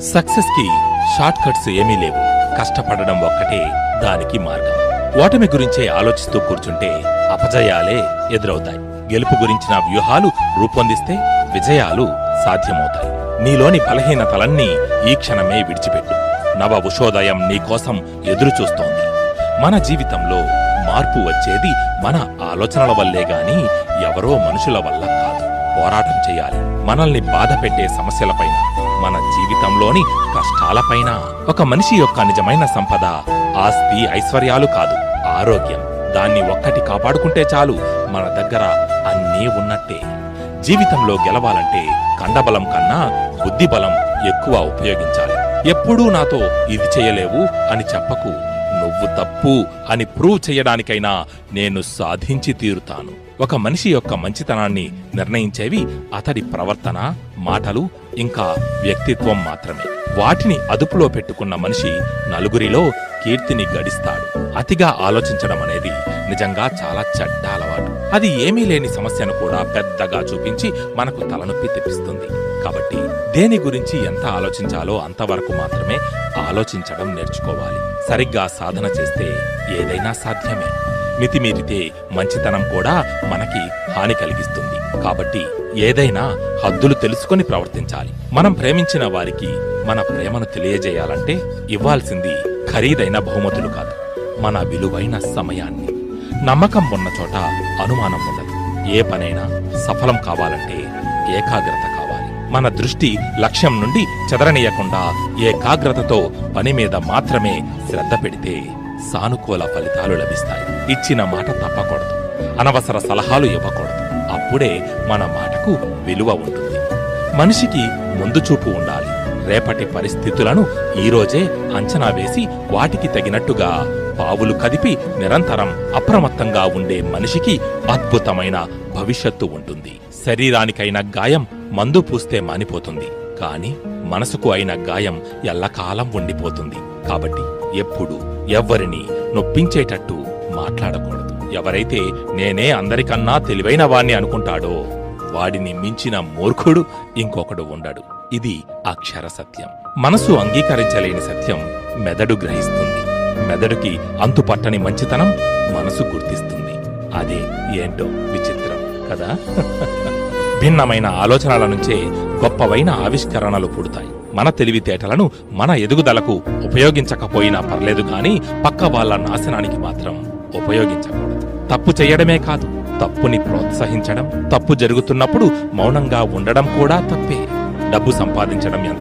Success కి short cuts ఏమీ లేవు. కష్టపడడం ఒక్కటే దానికి మార్గం. ఓటమి గురించే ఆలోచిస్తూ కూర్చుంటే అపజయాలే ఎదురవుతాయి. గెలుపు గురించిన వ్యూహాలు రూపొందిస్తే విజయాలు సాధ్యమవుతాయి. నీలోని బలహీనతలన్నీ ఈ క్షణమే విడిచిపెట్టు. నవ ఉషోదయం నీకోసం ఎదురుచూస్తోంది. మన జీవితంలో మార్పు వచ్చేది మన ఆలోచనల వల్లే గాని ఎవరో మనుషుల వల్ల కాదు. పోరాటం చేయాలి. మనల్ని బాధ పెట్టే సమస్యలపైన, మన జీవితంలోని కష్టాలపైన. ఒక మనిషి యొక్క నిజమైన సంపద ఆస్తి ఐశ్వర్యాలు కాదు, ఆరోగ్యం. దాన్ని ఒక్కటి కాపాడుకుంటే చాలు, మన దగ్గర అన్నీ ఉన్నట్టే. జీవితంలో గెలవాలంటే కండబలం కన్నా బుద్ధిబలం ఎక్కువ ఉపయోగించాలి. ఎప్పుడూ నాతో ఇది చేయలేవు అని చెప్పకు. నువ్వు తప్పు అని ప్రూవ్ చెయ్యడానికైనా నేను సాధించి తీరుతాను. ఒక మనిషి యొక్క మంచితనాన్ని నిర్ణయించేవి అతడి ప్రవర్తన, మాటలు, ఇంకా వ్యక్తిత్వం మాత్రమే. వాటిని అదుపులో పెట్టుకున్న మనిషి నలుగురిలో కీర్తిని గడిస్తాడు. అతిగా ఆలోచించడం అనేది నిజంగా చాలా చెడ్డ అలవాటు. అది ఏమీ లేని సమస్యను కూడా పెద్దగా చూపించి మనకు తలనొప్పి తెప్పిస్తుంది. కాబట్టి దేని గురించి ఎంత ఆలోచించాలో అంతవరకు మాత్రమే ఆలోచించడం నేర్చుకోవాలి. సరిగ్గా సాధన చేస్తే ఏదైనా సాధ్యమే. మితిమీరితే మంచితనం కూడా మనకి హాని కలిగిస్తుంది. కాబట్టి ఏదైనా హద్దులు తెలుసుకొని ప్రవర్తించాలి. మనం ప్రేమించిన వారికి మన ప్రేమను తెలియజేయాలంటే ఇవ్వాల్సింది ఖరీదైన బహుమతులు కాదు, మన విలువైన సమయాన్ని. నమ్మకం ఉన్న చోట అనుమానం ఉండదు. ఏ పనైనా సఫలం కావాలంటే ఏకాగ్రత కావాలి. మన దృష్టి లక్ష్యం నుండి చెదరనీయకుండా ఏకాగ్రతతో పని మీద మాత్రమే శ్రద్ధ పెడితే సానుకూల ఫలితాలు లభిస్తాయి. ఇచ్చిన మాట తప్పకూడదు. అనవసర సలహాలు ఇవ్వకూడదు. అప్పుడే మన మాటకు విలువ ఉంటుంది. మనిషికి ముందు చూపు ఉండాలి. రేపటి పరిస్థితులను ఈరోజే అంచనా వేసి వాటికి తగినట్టుగా పావులు కదిపి నిరంతరం అప్రమత్తంగా ఉండే మనిషికి అద్భుతమైన భవిష్యత్తు ఉంటుంది. శరీరానికైన గాయం మందు పూస్తే మానిపోతుంది, కాని మనసుకు అయిన గాయం ఎల్లకాలం ఉండిపోతుంది. కాబట్టి ఎప్పుడు ఎవ్వరిని నొప్పించేటట్టు మాట్లాడకూడదు. ఎవరైతే నేనే అందరికన్నా తెలివైన వాణ్ణి అనుకుంటాడో వాడిని మించిన మూర్ఖుడు ఇంకొకడు ఉండడు. ఇది అక్షర సత్యం. మనసు అంగీకరించలేని సత్యం మెదడు గ్రహిస్తుంది. మెదడుకి అంతుపట్టని మంచితనం మనసు గుర్తిస్తుంది. అదే ఏంటో విచిత్రం కదా. భిన్నమైన ఆలోచనల నుంచే గొప్పవైన ఆవిష్కరణలు పుడతాయి. మన తెలివితేటలను మన ఎదుగుదలకు ఉపయోగించకపోయినా పర్లేదు గాని పక్క వాళ్ళ నాశనానికి మాత్రం ఉపయోగించకూడదు. తప్పు చెయ్యడమే కాదు, తప్పుని ప్రోత్సహించడం, తప్పు జరుగుతున్నప్పుడు మౌనంగా ఉండడం కూడా తప్పే. డబ్బు సంపాదించడం